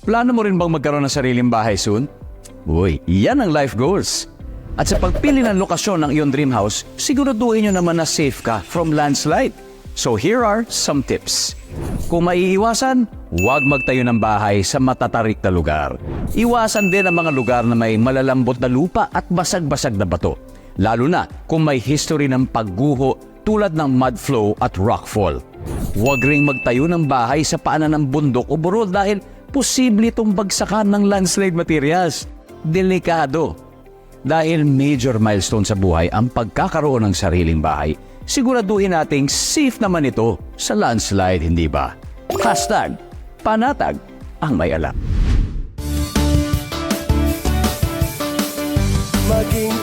Plano mo rin bang magkaroon ng sariling bahay soon? Uy, yan ang life goals. At sa pagpili ng lokasyon ng iyong dream house, siguraduhin nyo naman na safe ka from landslide. So here are some tips. Kung maiiwasan, huwag magtayo ng bahay sa matatarik na lugar. Iwasan din ang mga lugar na may malalambot na lupa at basag-basag na bato. Lalo na kung may history ng pagguho tulad ng mud flow at rockfall. Huwag ring magtayo ng bahay sa paanan ng bundok o burol dahil posible itong bagsakan ng landslide materials. Delikado. Dahil major milestone sa buhay ang pagkakaroon ng sariling bahay, siguraduhin nating safe naman ito sa landslide, hindi ba? #Panatag ang may alam. Maging